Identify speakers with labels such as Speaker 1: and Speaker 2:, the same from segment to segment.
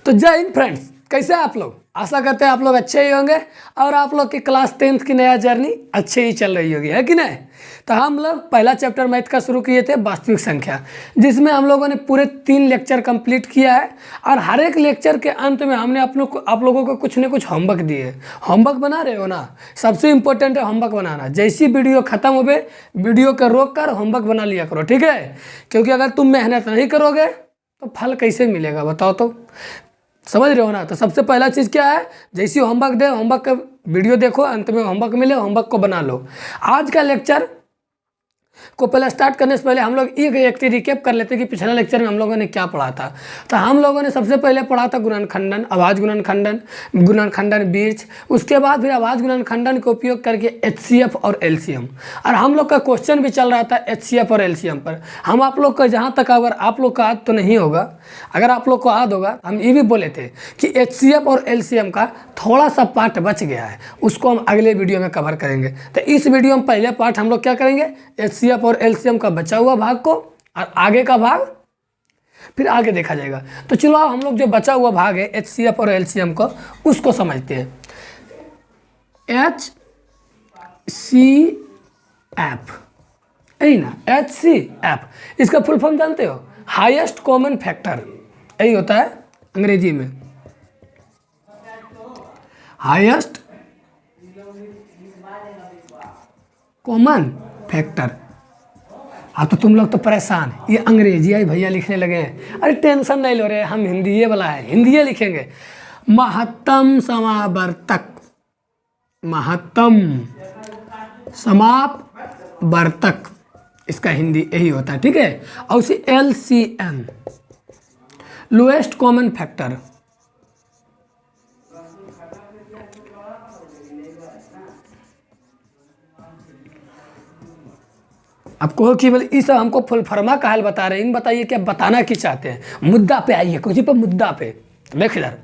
Speaker 1: तो जय हिंद फ्रेंड्स, कैसे हैं आप लोग। आशा करते हैं आप लोग अच्छे ही होंगे और आप लोग की क्लास 10th की नया जर्नी अच्छे ही चल रही होगी, है कि नहीं। तो हम लोग पहला चैप्टर मैथ का शुरू किए थे वास्तविक संख्या, जिसमें हम लोगों ने पूरे 3 लेक्चर कंप्लीट किया है और हर एक लेक्चर के अंत में हमने आप लोगों को कुछ न कुछ होमवर्क दिए। होमवर्क बना रहे हो ना, सबसे इंपॉर्टेंट है होमवर्क बनाना। जैसी वीडियो खत्म हो गए वीडियो को रोक कर होमवर्क बना लिया करो, ठीक है। क्योंकि अगर तुम मेहनत नहीं करोगे तो फल कैसे मिलेगा बताओ तो, समझ रहे हो ना। तो सबसे पहला चीज़ क्या है, जैसी होमवर्क दे होमवर्क का वीडियो देखो, अंत में होमवर्क मिले होमवर्क को बना लो। आज का लेक्चर को पहले स्टार्ट करने से पहले हम लोग एक रिकेप कर लेते हैं कि पिछला लेक्चर में हम लोगों ने क्या पढ़ा था। तो हम लोगों ने सबसे पहले पढ़ा था गुणनखंडन, अभाज्य गुणनखंडन, गुणनखंडन बीज। उसके बाद फिर अभाज्य गुणनखंडन का उपयोग करके HCF और LCM। और हम लोग का क्वेश्चन भी चल रहा था HCF और LCM पर। हम आप लोग का जहाँ तक, अगर आप लोग का याद तो नहीं होगा, अगर आप लोग को याद होगा, हम ये भी बोले थे कि HCF और LCM का थोड़ा सा पार्ट बच गया है, उसको हम अगले वीडियो में कवर करेंगे। तो इस वीडियो में पहले पार्ट हम लोग क्या करेंगे, HCF और LCM का बचा हुआ भाग को, और आगे का भाग फिर आगे देखा जाएगा। तो चलो हम लोग जो बचा हुआ भाग है HCF और LCM को, उसको समझते हैं। HCF, यही ना, HCF, इसका फुल फॉर्म जानते हो, हाईएस्ट कॉमन फैक्टर, यही होता है अंग्रेजी में, हाईएस्ट कॉमन फैक्टर। हाँ तो तुम लोग तो परेशान, ये अंग्रेजी आई भैया लिखने लगे हैं। अरे टेंशन नहीं लो रहे, हम हिंदी वाला है, हिंदी लिखेंगे। महत्तम समावर्तक, महत्तम समावर्तक, इसका हिंदी यही होता है, ठीक है। और उसी LCM, लोएस्ट कॉमन फैक्टर। अब कहो कि बोले इस हमको फुल फर्मा काहल बता रहे हैं, बताइए क्या बताना क्या चाहते हैं, मुद्दा पे आइए, कुछ पर मुद्दा पे। देख इधर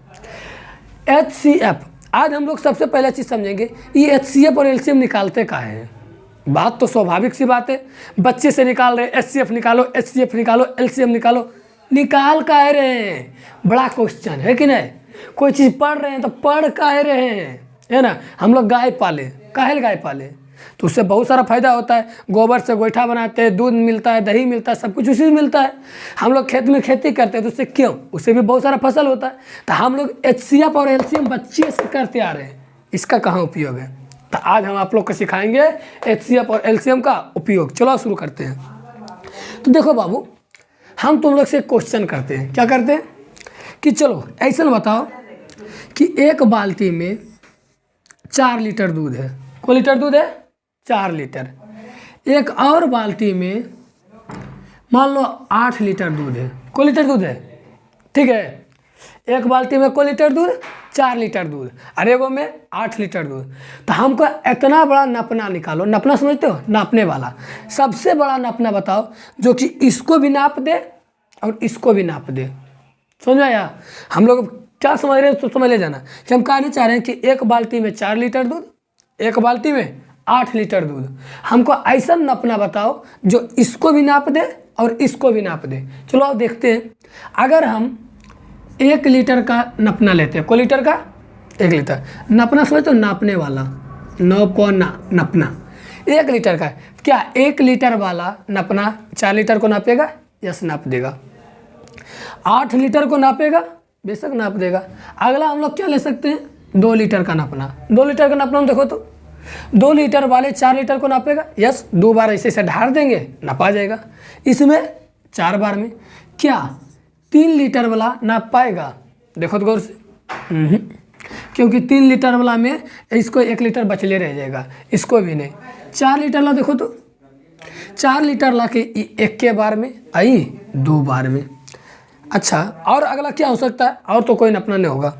Speaker 1: HCF, आज हम लोग सबसे पहला चीज़ समझेंगे, ये HCF और LCM निकालते काहे हैं। बात तो स्वाभाविक सी बात है, बच्चे से निकाल रहे HCF निकालो, HCF निकालो, LCM निकालो, निकाल काहे रहे हैं, बड़ा क्वेश्चन है कि नहीं। कोई चीज़ पढ़ रहे हैं तो पढ़ काहे रहे हैं, है ना। हम लोग गाय पाले, काहे गाय पाले, तो उससे बहुत सारा फायदा होता है। गोबर से गोईठा बनाते हैं, दूध मिलता है, दही मिलता है, सब कुछ उसी से मिलता है। हम लोग खेत में खेती करते हैं तो उससे क्यों, उससे भी बहुत सारा फसल होता है। तो हम लोग HCF और LCM बच्चे से करते आ रहे हैं, इसका कहाँ उपयोग है। तो आज हम आप लोग को सिखाएंगे HCF और LCM का उपयोग। चलो शुरू करते हैं। तो देखो बाबू, हम तुम लोग से क्वेश्चन करते हैं, क्या करते हैं कि चलो ऐसा बताओ कि एक बाल्टी में 4 लीटर दूध है। कोई लीटर दूध है, 4 लीटर। एक और बाल्टी में मान लो 8 लीटर दूध है। कोई लीटर दूध है, ठीक है। एक बाल्टी में कोई लीटर दूध, 4 लीटर दूध, और एगो में 8 लीटर दूध। तो हमको इतना बड़ा नपना निकालो। नपना समझते हो, नापने वाला, सबसे बड़ा नपना बताओ जो कि इसको भी नाप दे और इसको भी नाप दे। समझ आया। हम लोग क्या समझ रहे हैं तो समझ ले जाना कि हम कहना चाह रहे हैं कि एक बाल्टी में 4 लीटर दूध, एक बाल्टी में 8 लीटर दूध। हमको ऐसा नपना बताओ जो इसको भी नाप दे और इसको भी नाप दे। चलो अब देखते हैं। अगर हम 1 लीटर का नपना लेते हैं, को लीटर का 1 लीटर नपना समझ तो, नापने वाला, नपना 1 लीटर का। क्या 1 लीटर वाला नपना 4 लीटर को नापेगा? यस, नाप देगा। 8 लीटर को नापेगा? बेशक नाप देगा। अगला हम लोग क्या ले सकते हैं, 2 लीटर का नपना। 2 लीटर का नपना हम देखो तो 2 लीटर वाले 4 लीटर को नापेगा। यस, 2 बार ऐसे ऐसे ढार देंगे, नापा जाएगा। इसमें 4 बार में क्या 3 लीटर वाला नाप पाएगा? देखो तो गौर से, क्योंकि 3 लीटर वाला में इसको 1 लीटर बचले रह जाएगा, इसको भी नहीं। 4 लीटर ला देखो तो 4 लीटर ला के 1 के बार में आई, 2 बार में। अच्छा, और अगला क्या हो सकता है, और तो कोई नपना नहीं होगा।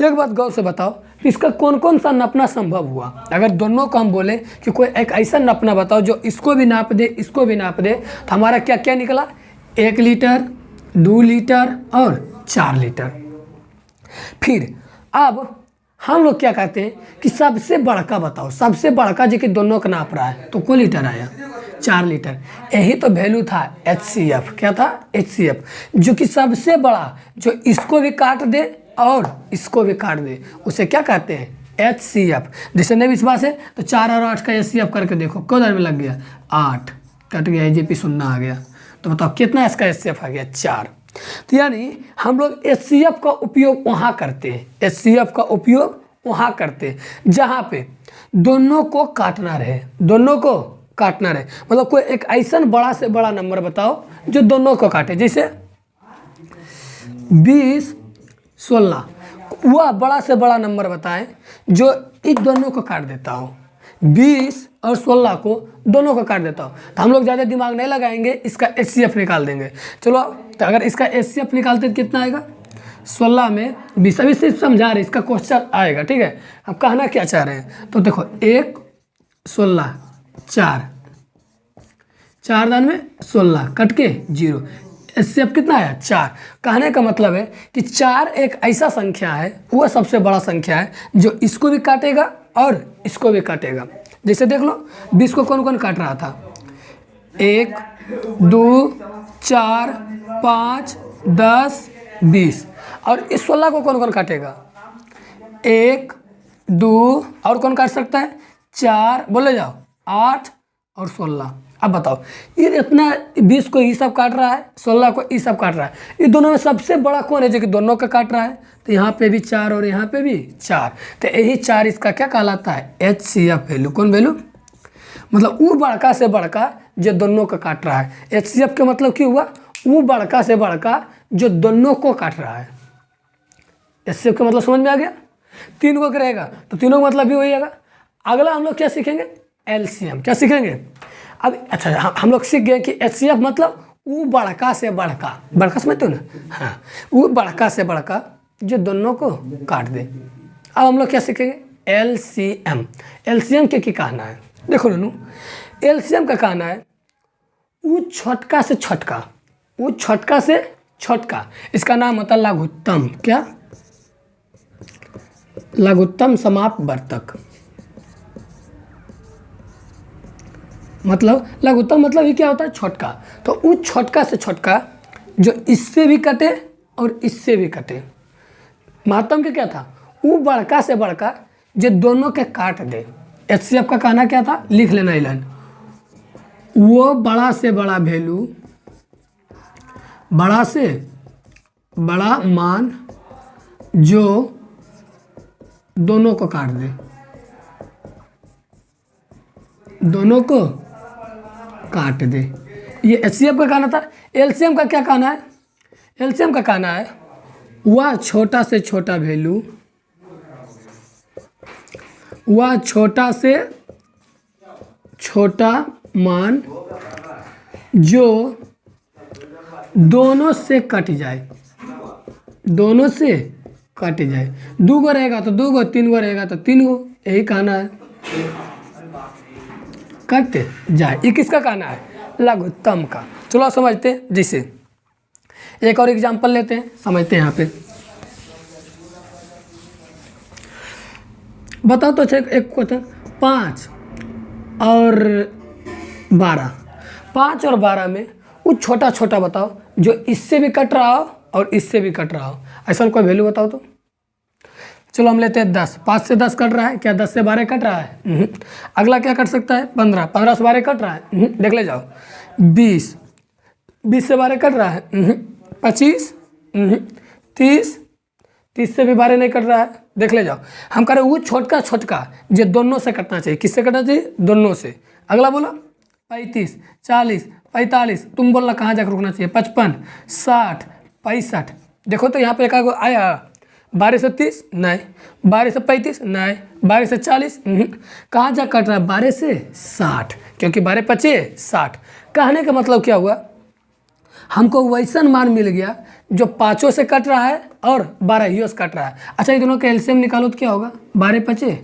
Speaker 1: एक बात गौर से बताओ, इसका कौन कौन सा नपना संभव हुआ। अगर दोनों को हम बोले कि कोई एक ऐसा नपना बताओ जो इसको भी नाप दे इसको भी नाप दे, तो हमारा क्या क्या निकला, 1 लीटर, 2 लीटर और 4 लीटर। फिर अब हम लोग क्या कहते हैं कि सबसे बड़का बताओ, सबसे बड़का जो कि दोनों का नाप रहा है, तो कोई लीटर आया, 4 लीटर। यही तो वैल्यू था HCF। क्या था? HCF, जो कि सबसे बड़ा, जो इसको भी काट दे और इसको भी काट दे, उसे क्या कहते हैं? HCF। जैसे नहीं विश्वास है तो 4 और 8 का HCF करके देखो, किधर में लग गया? 8 कट गया, AJP 0 आ गया। तो बताओ कितना इसका HCF आ गया? 4। तो यानी हम लोग HCF का उपयोग वहाँ करते हैं, HCF का उपयोग वहाँ करते हैं जहाँ पे दोनों को काटना रहे, दोनों को काटना रहे। मतलब कोई एक ऐसा बड़ा से बड़ा नंबर बताओ जो दोनों को काटे। जैसे 20, 16, वह बड़ा से बड़ा नंबर बताएं जो इन दोनों को काट देता हो। 20 और 16 को दोनों को काट देता हो। तो हम लोग ज़्यादा दिमाग नहीं लगाएंगे, इसका HCF निकाल देंगे। चलो, तो अगर इसका HCF निकालते तो कितना आएगा? 16 में 20। अभी सिर्फ समझा रहे, इसका क्वेश्चन आएगा, ठीक है। अब कहना क्या चाह रहे हैं? तो देखो 1, 16, 4, 4 दान में 16 कट के 0। HCF कितना आया? 4। कहने का मतलब है कि 4 एक ऐसा संख्या है, वह सबसे बड़ा संख्या है जो इसको भी काटेगा और इसको भी काटेगा। जैसे देख लो 20 को कौन कौन काट रहा था? 1, 2, 4, 5, 10, 20। और इस 16 को कौन कौन काटेगा? 1, 2 और कौन काट सकता है? 4, बोले जाओ, 8 और 16। अब बताओ, ये इतना 20 को ये सब काट रहा है, 16 को ये सब काट रहा है, ये दोनों में सबसे बड़ा कौन है जो कि दोनों का काट रहा है? तो यहाँ पे भी 4 और यहाँ पे भी 4। तो यही 4 इसका क्या कहलाता है? HCF value. कौन वैल्यू? मतलब वो बड़का से बड़का जो दोनों का काट रहा है। HCF का मतलब क्या हुआ? वो बड़का से बड़का जो दोनों को काट रहा है। HCF का मतलब समझ में आ गया? 3 को करेगा तो तीनों का मतलब भी वही आएगा। अगला हम लोग क्या सीखेंगे? LCM। क्या सीखेंगे? अब अच्छा, हम लोग सीख गए कि HCF मतलब वो बड़का से बड़का, बड़का समझते हो ना? हाँ, वो बड़का से बड़का जो दोनों को काट दे। अब हम लोग क्या सीखेंगे? LCM। LCM के क्या कहना है? देखो ननू, LCM का कहना है वो छोटका से छोटका, वो छोटका से छोटका, इसका नाम होता है लघुत्तम। क्या? लघुत्तम समापवर्तक। मतलब लघुत्तम मतलब ये क्या होता है? छोटका। तो वो छोटका से छोटका जो इससे भी कटे और इससे भी कटे। महत्तम के क्या था? वो बड़का से बड़का जो दोनों के काट दे। HCF का कहना क्या था? लिख लेना लाइन। वो बड़ा से बड़ा वैल्यू, बड़ा से बड़ा मान जो दोनों को काट दे, दोनों को काट दे। ये HCF का कहना था। LCM का क्या कहना है? LCM का कहना है वह छोटा से छोटा वैल्यू, वह छोटा से छोटा मान जो दोनों से कट जाए, दोनों से कट जाए। 2 गो रहेगा तो 2 गो, 3 गो रहेगा तो 3 गो, यही कहना है, कट जाए। ये किसका कहना है? लघुत्तम का। चलो समझते हैं। जैसे एक और एग्जांपल लेते हैं, समझते हैं। यहाँ पे बताओ तो एक क्वेश्चन, 5 और 12, 5 और 12 में वो छोटा छोटा बताओ जो इससे भी कट रहा हो और इससे भी कट रहा हो। ऐसा कोई वैल्यू बताओ तो। चलो हम लेते हैं 10। 5 से 10 कट रहा है क्या? 10 से 12 कट रहा है? अगला क्या कट सकता है? 15। 15 से 12 कट रहा है? देख ले जाओ। 20। 20 से 12 कट रहा है? 25। 30। 30 से भी 12 नहीं कट रहा है? देख ले जाओ। हम कह रहे वो छोटका छोटका जो दोनों से कटना चाहिए। किससे कटना चाहिए? दोनों से। अगला बोलो 35, 40, 45। तुम बोलना कहाँ जाकर रुकना चाहिए? 55, 60, 65। देखो तो यहाँ पे एक आया 12 से 30 नहीं, 12 से 35 नहीं, 12 से 40 कहाँ जा कट रहा है? 12 से 60, क्योंकि 12 25 60। कहने का मतलब क्या हुआ? हमको वैसा मान मिल गया जो 5 से कट रहा है और 12 से कट रहा है। अच्छा, ये दोनों का एलसीएम निकालो तो क्या होगा? 12 25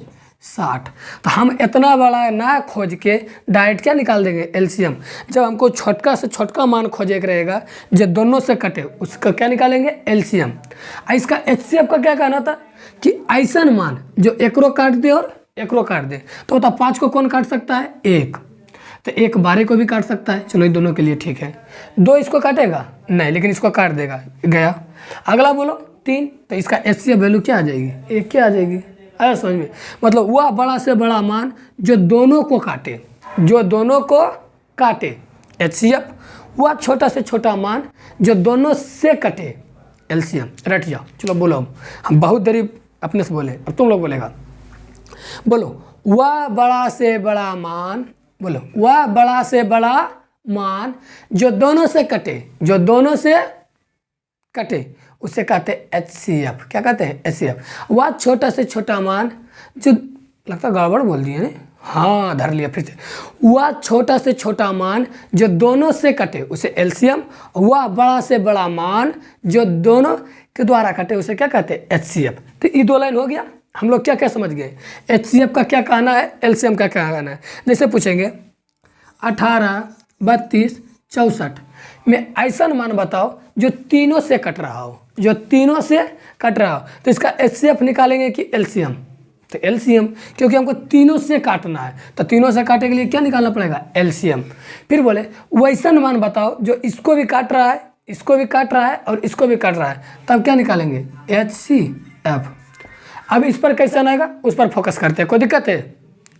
Speaker 1: 60। तो हम इतना बड़ा ना खोज के डायरेक्ट क्या निकाल देंगे? एलसीएम। जब हमको छोटका से छोटका मान खोजे का रहेगा जो दोनों से कटे, उसका क्या निकालेंगे? एलसीएम। इसका एचसीएफ का क्या कहना था कि ऐसा मान जो एकरो काट दे और एकरो काट दे। तो 5 को कौन काट सकता है? 1। तो 1 12 को भी काट सकता है। चलो ये दोनों के लिए ठीक है। 2 इसको काटेगा नहीं, लेकिन इसको काट देगा, गया। अगला बोलो 3, तो इसका HCF वैल्यू क्या आ जाएगी? 1 क्या आ जाएगी? आया समझ में? मतलब वह बड़ा से बड़ा मान जो दोनों को काटे, जो दोनों को काटे, HCF। वह छोटा से छोटा मान जो दोनों से कटे, LCM। रट जाओ, चलो बोलो। हम बहुत देरी अपने से बोले, अब तुम लोग बोलेगा। बोलो, वह बड़ा से बड़ा मान, बोलो, वह बड़ा से बड़ा मान जो दोनों से कटे, जो दोनों से कटे, उसे कहते हैं HCF। क्या कहते हैं? HCF। वह छोटा से छोटा मान जो, लगता गड़बड़ बोल दिए ने, हाँ धर लिया फिर से। वह छोटा से छोटा मान जो दोनों से कटे, उसे LCM। वह बड़ा से बड़ा मान जो दोनों के द्वारा कटे, उसे क्या कहते हैं? HCF। तो ये 2 लाइन हो गया। हम लोग क्या क्या समझ गए? HCF का क्या कहना है, LCM का क्या कहना है। जैसे पूछेंगे 18, 32, 64 में ऐसा मान बताओ जो तीनों से कट रहा हो, जो तीनों से कट रहा हो, तो इसका HCF निकालेंगे कि LCM? तो LCM, क्योंकि हमको तीनों से काटना है, तो तीनों से काटने के लिए क्या निकालना पड़ेगा? LCM। फिर बोले वैसा मान बताओ जो इसको भी काट रहा है, इसको भी काट रहा है और इसको भी काट रहा है, तब क्या निकालेंगे? HCF। अब इस पर कैसे आएगा, उस पर फोकस करते हैं। कोई दिक्कत है?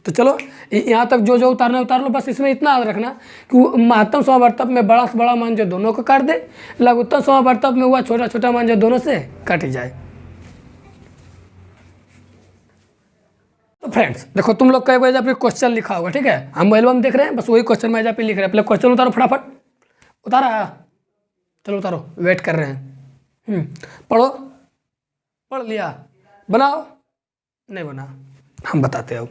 Speaker 1: तो चलो यहाँ तक जो जो उतारना उतार लो। बस इसमें इतना याद रखना कि महत्तम समावर्तक में बड़ा से बड़ा मान जो दोनों को काट दे, लघुत्तम समावर्तक में हुआ छोटा छोटा मान जो दोनों से कट जाए। तो फ्रेंड्स देखो, तुम लोग कई बार पे क्वेश्चन लिखा होगा, ठीक है? हम एल्बम देख रहे हैं, बस वही क्वेश्चन में पे लिख रहे हैं। पहले क्वेश्चन उतारो फटाफट। उतारा? चलो उतारो, वेट कर रहे हैं। पढ़ो, पढ़ लिया? बनाओ? नहीं बना, हम बताते हैं।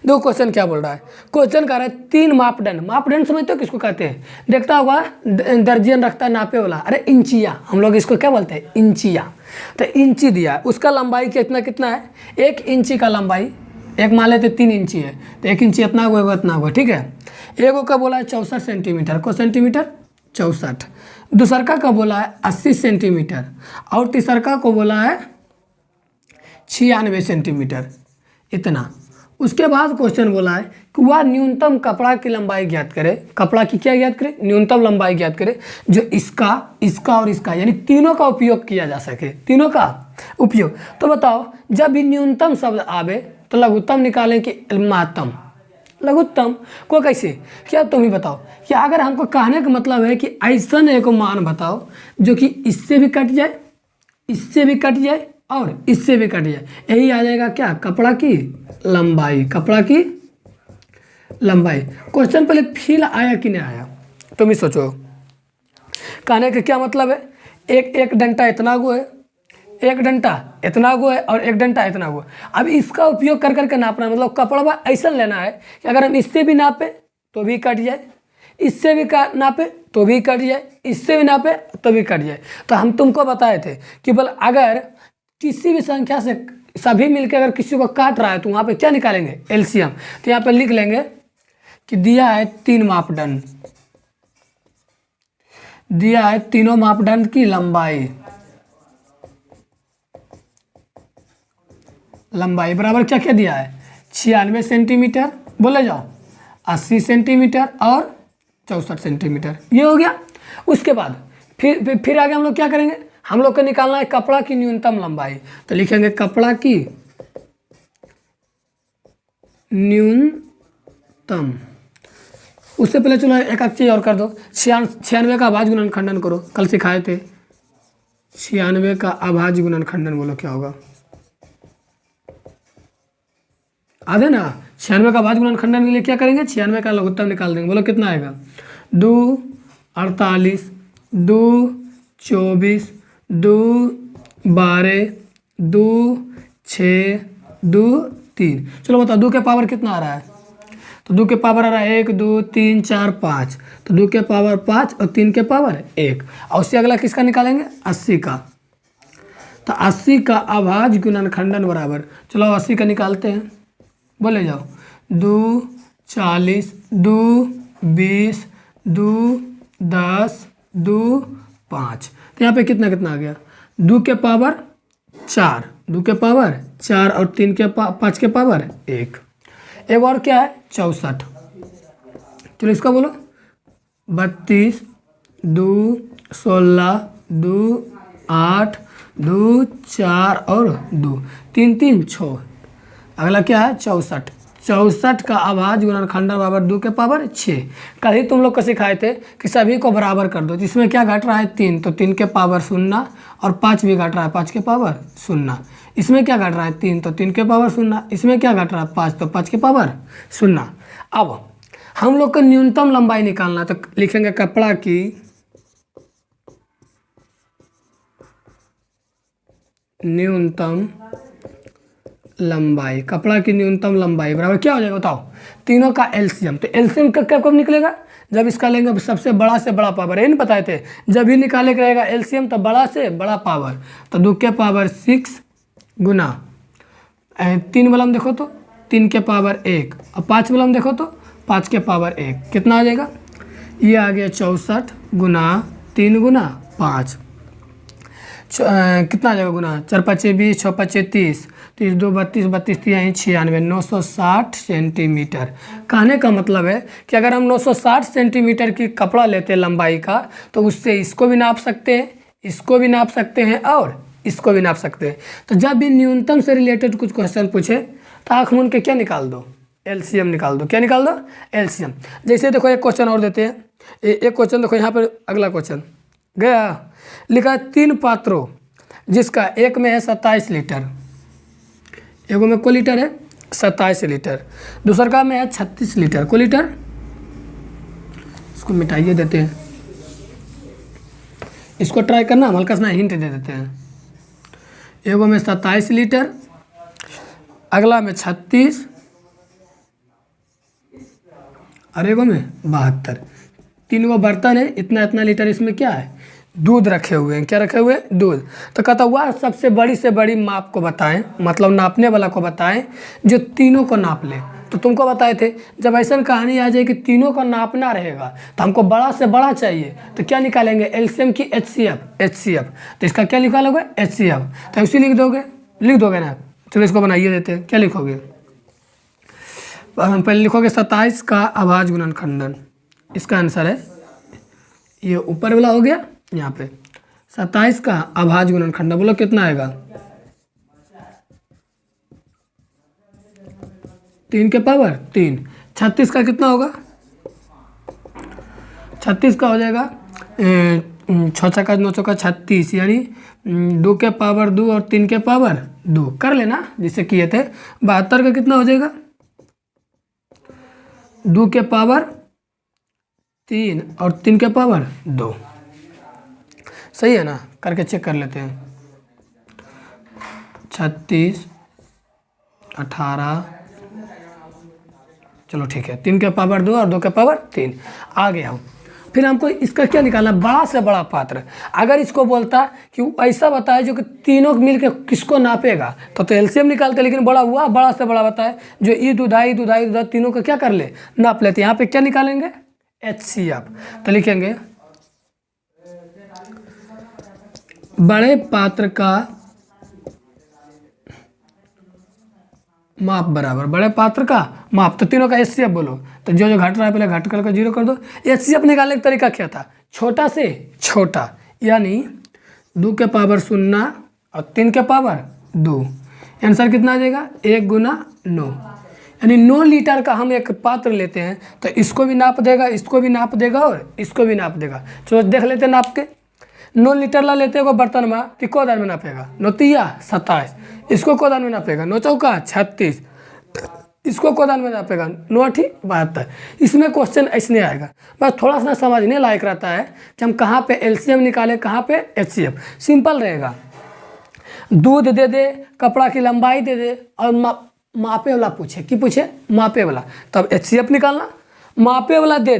Speaker 1: देखो क्वेश्चन क्या बोल रहा है। क्वेश्चन कह रहा है 3 मापदंड। मापदंड समझते हो किसको कहते हैं? देखता होगा दर्जन रखता है नापे वाला, अरे इंचिया, हम लोग इसको क्या बोलते हैं? इंचिया। तो इंची दिया, उसका लंबाई कितना कितना है? 1 इंची का लंबाई, एक मान लेते 3 इंची है, तो 1 इंची इतना हुआ, इतना हुआ, ठीक है? एगो का बोला है 64 सेंटीमीटर, को सेंटीमीटर 64। दूसरका का बोला है 80 सेंटीमीटर और तीसरका को बोला है 96 सेंटीमीटर, इतना। उसके बाद क्वेश्चन बोला है कि वह न्यूनतम कपड़ा की लंबाई ज्ञात करे। कपड़ा की क्या ज्ञात करे? न्यूनतम लंबाई ज्ञात करे जो इसका, इसका और इसका, यानी तीनों का उपयोग किया जा सके, तीनों का उपयोग। तो बताओ, जब भी न्यूनतम शब्द आवे तो लघुत्तम निकालें कि महत्तम? लघुत्तम को कैसे? क्या तुम ही बताओ। क्या अगर हमको कहने का मतलब है कि ऐसा एक मान बताओ जो कि इससे भी कट जाए, इससे भी कट जाए और इससे भी कट जाए, यही आ जाएगा क्या? कपड़ा की लंबाई। कपड़ा की लंबाई। क्वेश्चन पहले फील आया कि नहीं आया, तुम ही सोचो। कहने का क्या मतलब है? एक डंटा इतना गो है, एक डंटा इतना गो है और एक डंटा इतना गो है। अब इसका उपयोग कर करके नापना, मतलब कपड़ा ऐसा लेना है कि अगर हम इससे भी नापे तो भी कट जाए, इससे भी नापे तो भी कट जाए, इससे भी नापे तो भी कट जाए। तो हम तुमको बताए थे कि बोल अगर किसी भी संख्या से सभी मिलकर अगर किसी को काट रहा है तो वहाँ पे क्या निकालेंगे? LCM। तो यहाँ पे लिख लेंगे कि दिया है 3 मापदंड, दिया है तीनों मापदंड की लंबाई, लंबाई बराबर क्या क्या दिया है? 96 सेंटीमीटर, बोले जाओ, 80 सेंटीमीटर और 64 सेंटीमीटर, ये हो गया। उसके बाद फिर आगे हम लोग क्या करेंगे? हम लोग को निकालना है कपड़ा की न्यूनतम लंबाई। तो लिखेंगे कपड़ा की न्यूनतम। उससे पहले चलो एक चीज और कर दो, 96 का अभाज्य गुणनखंडन करो, कल सिखाए थे। 96 का अभाज्य गुणनखंडन बोलो क्या होगा? आधे ना। 96 का अभाज्य गुणनखंडन के लिए क्या करेंगे? 96 का लघुत्तम निकाल देंगे। बोलो कितना आएगा? 2 48, 2 24, 2 12, 2 6, 2 3। चलो बताओ 2 के पावर कितना आ रहा है? तो 2 के पावर आ रहा है 1 2 3 4 5, तो 2 के पावर 5 और 3 के पावर 1। और उससे अगला किसका निकालेंगे? 80 का। तो 80 का अभाज्य गुणनखंडन बराबर, चलो 80 का निकालते हैं, बोले जाओ। 2 40, 2 20, 2 10, 2 5। तो यहाँ पे कितना कितना आ गया? 2 के पावर 4, 2 के पावर 4 और 3 के 5 के पावर 1। एक और क्या है? 64। चलो इसका बोलो। 32, 2 16, 2 8, 2 4 और 2, 3 3 6। अगला क्या है 64। 64 का अभाज्य गुणनखंडन बराबर 2 के पावर 6। कल ही तुम लोग को सिखाए थे कि सभी को बराबर कर दो। जिसमें क्या घट रहा है 3, तो 3 के पावर 0 और 5 भी घट रहा है 5 के पावर 0। इसमें क्या घट रहा है 3, तो 3 के पावर 0। इसमें क्या घट रहा है 5, तो 5 के पावर 0। अब हम लोग को न्यूनतम लंबाई निकालना है, तो लिखेंगे कपड़ा की न्यूनतम लंबाई। कपड़ा की न्यूनतम लंबाई बराबर क्या हो जाएगा बताओ, तीनों का एलसीएम। तो एलसीएम कब निकलेगा, जब इसका लेंगे सबसे बड़ा से बड़ा पावर। ये नहीं बताए थे, जब ही निकाले का रहेगा एलसीएम तो बड़ा से बड़ा पावर। तो 2 के पावर 6 गुना 3 वाला में देखो तो 3 के पावर 1 और 5 वाला में देखो तो 5 के पावर 1। कितना आ जाएगा, ये आ गया 64 गुना 3 गुना 5। कितना आ जाएगा गुना, 4 5 20, 6 5 30, 30 2 32, 32 3 96, 960 सेंटीमीटर। कहने का मतलब है कि अगर हम 960 सेंटीमीटर की कपड़ा लेते हैं लंबाई का, तो उससे इसको भी नाप सकते हैं, इसको भी नाप सकते हैं और इसको भी नाप सकते हैं। तो जब भी न्यूनतम से रिलेटेड कुछ क्वेश्चन पूछे तो आँख मूंद के क्या निकाल दो, एलसीएम निकाल दो। क्या निकाल दो, एलसीएम। जैसे देखो एक क्वेश्चन और देते हैं, एक क्वेश्चन देखो यहाँ पर। अगला क्वेश्चन गया, लिखा है 3 पात्रों जिसका एक में है 27 लीटर, एगो में को लीटर है 27 लीटर, दूसर का में है 36 लीटर को लीटर। इसको मिटाइए देते हैं, इसको ट्राई करना, हम हल्का सा हिंट दे देते हैं। एगो में 27 लीटर, अगला में 36 और एगो में 72। 3 गो बर्तन है, इतना इतना लीटर इसमें क्या है, दूध रखे हुए हैं। क्या रखे हुए हैं, दूध। तो कहता हुआ सबसे बड़ी से बड़ी माप को बताएं, मतलब नापने वाला को बताएं जो तीनों को नाप ले। तो तुमको बताए थे जब ऐसा कहानी आ जाए कि तीनों को नापना रहेगा तो हमको बड़ा से बड़ा चाहिए, तो क्या निकालेंगे, एलसीएम की एचसीएफ। तो इसका क्या निकालोगे, एचसीएफ। तो इसी लिख दोगे ना। चलो इसको बनाइए देते हैं, क्या लिखोगे, पहले लिखोगे 27 का अभाज्य गुणनखंडन। इसका आंसर है ये ऊपर वाला हो गया, यहाँ पे 27 का अभाज्य गुणनखंडन। बोलो कितना आएगा, 3 के पावर 3। 36 का कितना होगा, 36 का हो जाएगा 6 छक्का 9 चौका 36, यानी 2 के पावर 2 और 3 के पावर 2 कर लेना जिसे किए थे। 72 का कितना हो जाएगा, 2 के पावर 3 और 3 के पावर 2। सही है ना, करके चेक कर लेते हैं। 36 18, चलो ठीक है, 3 के पावर 2 और 2 के पावर 3 आ गया हूँ। फिर हमको इसका क्या निकालना, बड़ा से बड़ा पात्र। अगर इसको बोलता कि ऐसा बताए जो कि तीनों मिलके किसको नापेगा, तो एलसीएम निकालते, लेकिन बड़ा हुआ, बड़ा से बड़ा बताए जो ई दुधाई तीनों का क्या कर ले, नाप लेते। यहाँ पे क्या निकालेंगे, एचसीएफ। तो लिखेंगे बड़े पात्र का माप बराबर बड़े पात्र का माप। तो तीनों का एचसीएफ बोलो, तो जो जो घट रहा है पहले घट करके 0 कर दो। एचसीएफ निकालने का तरीका क्या था, छोटा से छोटा, यानी 2 के पावर 0 और 3 के पावर 2। आंसर कितना आ जाएगा, 1 गुना 9, यानी 9 लीटर का हम एक पात्र लेते हैं तो इसको भी नाप देगा, इसको भी नाप देगा और इसको भी नाप देगा। चलो देख लेते हैं नाप के। 9 लीटर ला लेते हैं बर्तन में, तो को दान में नापेगा, 9 तिया 27, इसको को दान में नापेगा, 9 चौका 36, इसको को दान में नापेगा, 9 8 72। इसमें क्वेश्चन ऐसने आएगा, बस थोड़ा सा समझने लायक रहता है कि हम कहाँ पे एलसीएम निकालें, कहाँ पे एचसीएफ। सिंपल रहेगा, दूध दे दे, कपड़ा की लंबाई दे दे और मापे वाला पूछे, कि पूछे मापे वाला, तब एचसीएफ निकालना। मापे वाला दे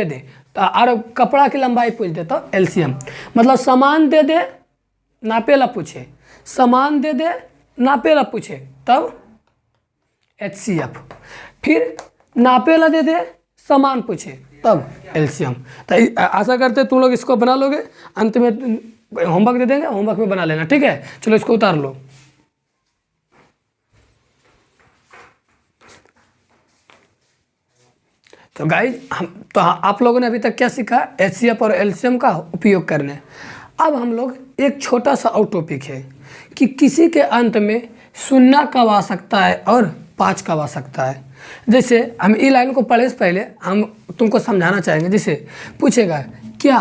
Speaker 1: दे तो और कपड़ा की लंबाई पूछ दे तो एलसीएम। मतलब सामान दे दे, नापे वाला पूछे, सामान दे दे, नापे वाला पूछे, तब एचसीएफ। फिर नापे वाला दे दे, सामान पूछे, तब एलसीएम। तो आशा करते तुम लोग इसको बना लोगे। अंत में होमवर्क दे देंगे, होमवर्क में बना लेना, ठीक है। चलो इसको उतार लो। तो गाइज आप लोगों ने अभी तक क्या सीखा, एचसीएफ और एलसीएम का उपयोग करने। अब हम लोग एक छोटा सा और टॉपिक है कि किसी के अंत में शून्य कब आ सकता है और 5 कब आ सकता है। जैसे हम ई लाइन को पढ़े से पहले हम तुमको समझाना चाहेंगे। जैसे पूछेगा क्या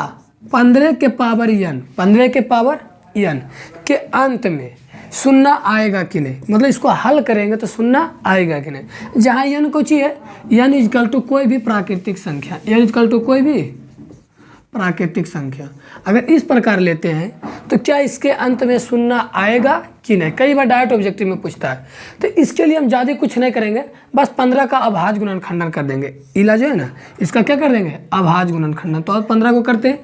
Speaker 1: 15 के पावर n 15 के पावर n के अंत में शून्य आएगा कि नहीं, मतलब इसको हल करेंगे तो शून्य आएगा कि नहीं। जहाँ n कुछ ही है, n इजकल टू कोई भी प्राकृतिक संख्या, n इजकल टू कोई भी प्राकृतिक संख्या अगर इस प्रकार लेते हैं तो क्या इसके अंत में शून्य आएगा कि नहीं। कई बार डायरेक्ट ऑब्जेक्टिव में पूछता है, तो इसके लिए हम ज़्यादा कुछ नहीं करेंगे, बस 15 का अभाज्य गुणनखंडन कर देंगे। इला जो है ना, इसका क्या कर देंगे, अभाज्य गुणनखंडन। तो अब 15 को करते हैं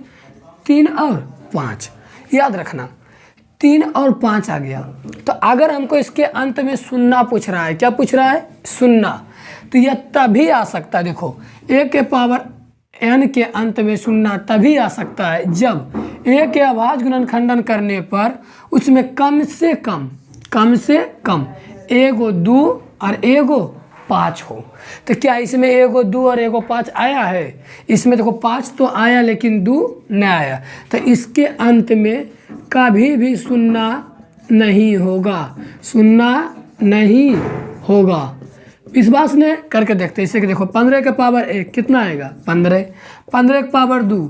Speaker 1: 3 और 5, याद रखना 3 और 5 आ गया। तो अगर हमको इसके अंत में शून्य पूछ रहा है, क्या पूछ रहा है, शून्य, तो यह तभी आ सकता है। देखो a के पावर n के अंत में शून्य तभी आ सकता है जब a के अभाज्य गुणनखंडन करने पर उसमें कम से कम एगो 2 और एगो 5 हो। तो क्या इसमें एगो 2 और एगो 5 आया है, इसमें देखो 5 तो आया लेकिन 2 नहीं आया। तो इसके अंत में कभी भी शून्य नहीं होगा, शून्य नहीं होगा। विश्वास ने करके देखते हैं। इसे कि देखो 15 के पावर 1 कितना आएगा, 15, 15 के पावर 2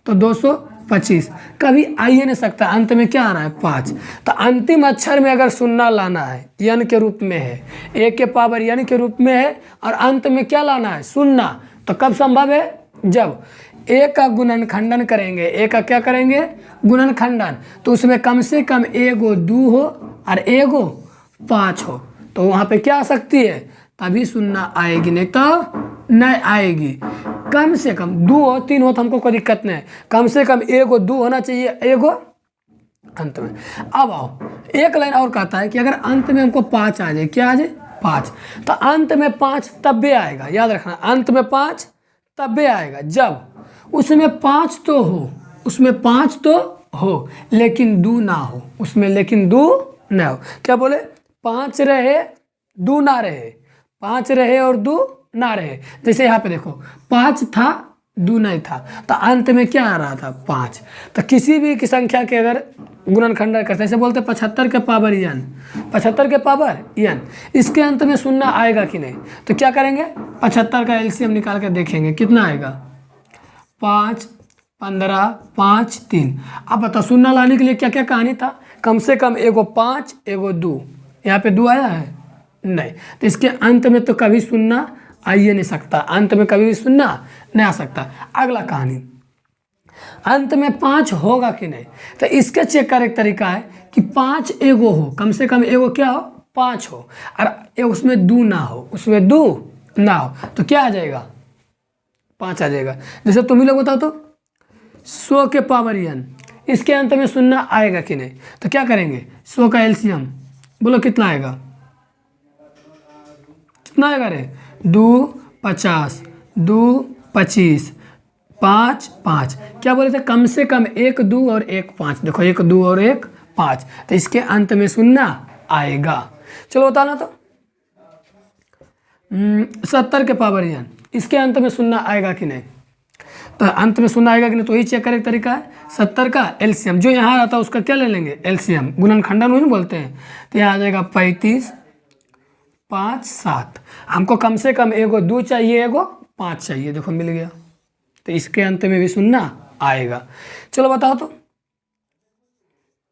Speaker 1: तो 225, कभी आ ही नहीं सकता। अंत में क्या आ रहा है, 5। तो अंतिम अक्षर में अगर शून्य लाना है, n के रूप में है, a के पावर n के रूप में है, और अंत में क्या लाना है, शून्य, तो कब संभव है, जब a का गुणनखंडन करेंगे, a का क्या करेंगे, गुणनखंडन, तो उसमें कम से कम एगो 2 हो और एगो 5 हो। तो वहाँ पे क्या आ सकती है, तभी शून्य आएगी, नहीं तो नहीं आएगी। कम से कम 2 हो 3 हो तो हमको कोई दिक्कत नहीं है, कम से कम एगो 2 होना चाहिए, एगो अंत में। अब आओ एक लाइन और कहता है कि अगर अंत में हमको 5 आ जाए, क्या आ जाए, 5, तो अंत में 5 तब भी आएगा, याद रखना, अंत में 5 तब भी आएगा जब उसमें 5 तो हो, उसमें 5 तो हो लेकिन 2 ना हो, उसमें लेकिन 2 ना हो। क्या बोले, 5 रहे 2 ना रहे, 5 रहे और 2 ना रहे। जैसे यहाँ पे देखो 5 था 2 नहीं था, तो अंत में क्या आ रहा था, 5। तो किसी भी की संख्या के अगर गुणनखंडन करते हैं, जैसे बोलते हैं 75 के पावर n, 75 के पावर n, इसके अंत में शून्य आएगा कि नहीं। तो क्या करेंगे, 75 का एलसीएम निकाल के देखेंगे कितना आएगा, 5, 15, 5, 3। अब बताओ शून्य लाने के लिए क्या क्या कहानी था, कम से कम एगो 5 एगो 2, यहाँ पे 2 आया है नहीं, तो इसके अंत में तो कभी शून्य आ ही नहीं सकता, अंत में कभी भी शून्य नहीं आ सकता। अगला कहानी, अंत में 5 होगा कि नहीं, तो इसके चेक का एक तरीका है कि 5 एगो हो, कम से कम एगो क्या हो, 5 हो, और उसमें 2 ना हो, उसमें 2 ना हो, तो क्या आ जाएगा, 5 आ जाएगा। जैसे तुम ही लोग बताओ तो 100 के पावर n, इसके अंत में शून्य आएगा कि नहीं, तो क्या करेंगे, 100 का एलसीएम बोलो कितना आएगा, कितना आएगा रे, 2 50, 2 25, 5 5, क्या बोले थे, कम से कम 1 2 और 1 5, देखो 1 2 और 1 5, तो इसके अंत में शून्य आएगा। चलो बताना तो 70 के पावर n, इसके अंत में शून्य आएगा कि नहीं, तो अंत में शून्य आएगा कि नहीं, तो वही चेक करे तरीका है, 70 का एलसीएम जो यहाँ आता है उसका क्या ले लेंगे, एलसीएम, गुणनखंडन वही बोलते हैं, तो यहाँ आ जाएगा 35, 5 7, हमको कम से कम एगो 2 चाहिए, एगो 5 चाहिए, देखो मिल गया, तो इसके अंत में भी शून्य आएगा। चलो बताओ तो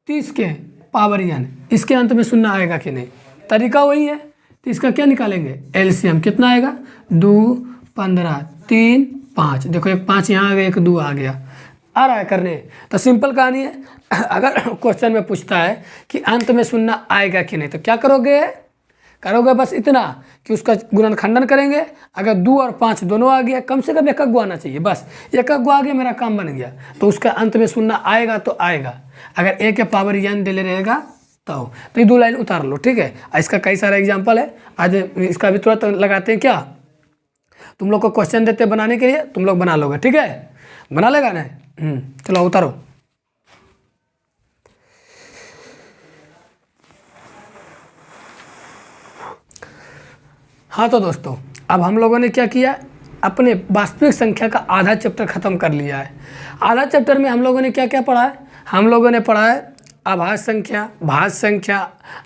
Speaker 1: 30 के पावर n, इसके अंत में शून्य आएगा कि नहीं, तरीका वही है, तो इसका क्या निकालेंगे, एलसीएम कितना आएगा, 2 15 3 5, देखो एक 5 यहाँ आ गया, एक 2 आ गया, आ रहा है करने। तो सिंपल कहानी है, अगर क्वेश्चन में पूछता है कि अंत में शून्य आएगा कि नहीं, तो क्या करोगे बस इतना कि उसका गुणनखंडन करेंगे, अगर 2 और 5 दोनों आ गया, कम से कम एक गो आना चाहिए, बस एक गो आ गया मेरा काम बन गया, तो उसका अंत में शून्य आएगा तो आएगा। अगर a के पावर n दे ले रहेगा तो ये 2 लाइन उतार लो, ठीक है। इसका कई सारा एग्जाम्पल है, आज इसका भी तुरंत लगाते हैं, क्या तुम लोग को क्वेश्चन देते बनाने के लिए, तुम लोग बना लोगे, ठीक है, बना लेगा ना, चलो उतारो। हाँ तो दोस्तों, अब हम लोगों ने क्या किया, अपने वास्तविक संख्या का आधा चैप्टर खत्म कर लिया है। आधा चैप्टर में हम लोगों ने क्या क्या पढ़ा है, हम लोगों ने पढ़ा है अभाज्य संख्या, भाज्य संख्या,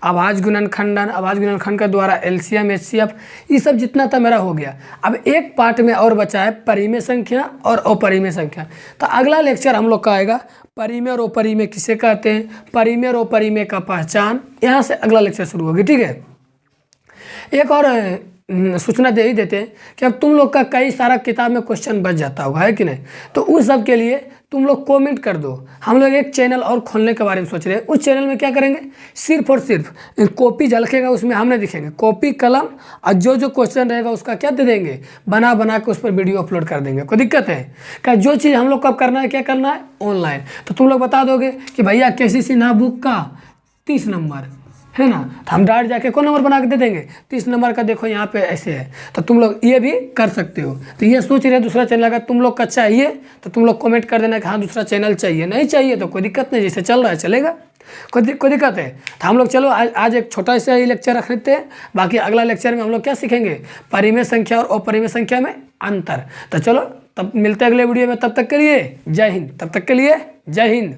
Speaker 1: अभाज्य गुणनखंडन, अभाज्य गुणनखंड के द्वारा एलसीएम, एचसीएफ, ये सब जितना था मेरा हो गया। अब एक पार्ट में और बचा है परिमेय संख्या और अपरिमेय संख्या। तो अगला लेक्चर हम लोग का आएगा परिमेय और अपरिमेय किसे कहते हैं, परिमेय और अपरिमेय का पहचान, यहाँ से अगला लेक्चर शुरू होगी। ठीक है, एक और सूचना दे ही देते हैं कि अब तुम लोग का कई सारा किताब में क्वेश्चन बच जाता होगा, है कि नहीं, तो उस सब के लिए तुम लोग कमेंट कर दो। हम लोग एक चैनल और खोलने के बारे में सोच रहे हैं। उस चैनल में क्या करेंगे, सिर्फ और सिर्फ कॉपी झलकेगा उसमें हम नहीं दिखेंगे, कॉपी कलम और जो जो क्वेश्चन रहेगा उसका क्या दे देंगे, बना बना के उस पर वीडियो अपलोड कर देंगे। कोई दिक्कत है क्या? जो चीज़ हम लोग को अब करना है, क्या करना है, ऑनलाइन। तो तुम लोग बता दोगे कि भैया केसी सिन्हा बुक का 30 नंबर है ना, तो हम डायरेक्ट जाके कौन नंबर बना के दे देंगे, 30 नंबर का देखो यहाँ पे ऐसे है। तो तुम लोग ये भी कर सकते हो। तो ये सोच रहे दूसरा चैनल अगर तुम लोग का चाहिए तो तुम लोग कमेंट कर देना कि हाँ दूसरा चैनल चाहिए, नहीं चाहिए तो कोई दिक्कत नहीं, जैसे चल रहा है चलेगा, कोई दिक्कत है। तो हम लोग चलो आज एक छोटा सा ही लेक्चर रख लेते हैं, बाकी अगला लेक्चर में हम लोग क्या सीखेंगे, परिमेय संख्या और अपरिमेय संख्या में अंतर। तो चलो तब मिलते हैं अगले वीडियो में, तब तक के लिए जय हिंद, तब तक के लिए जय हिंद।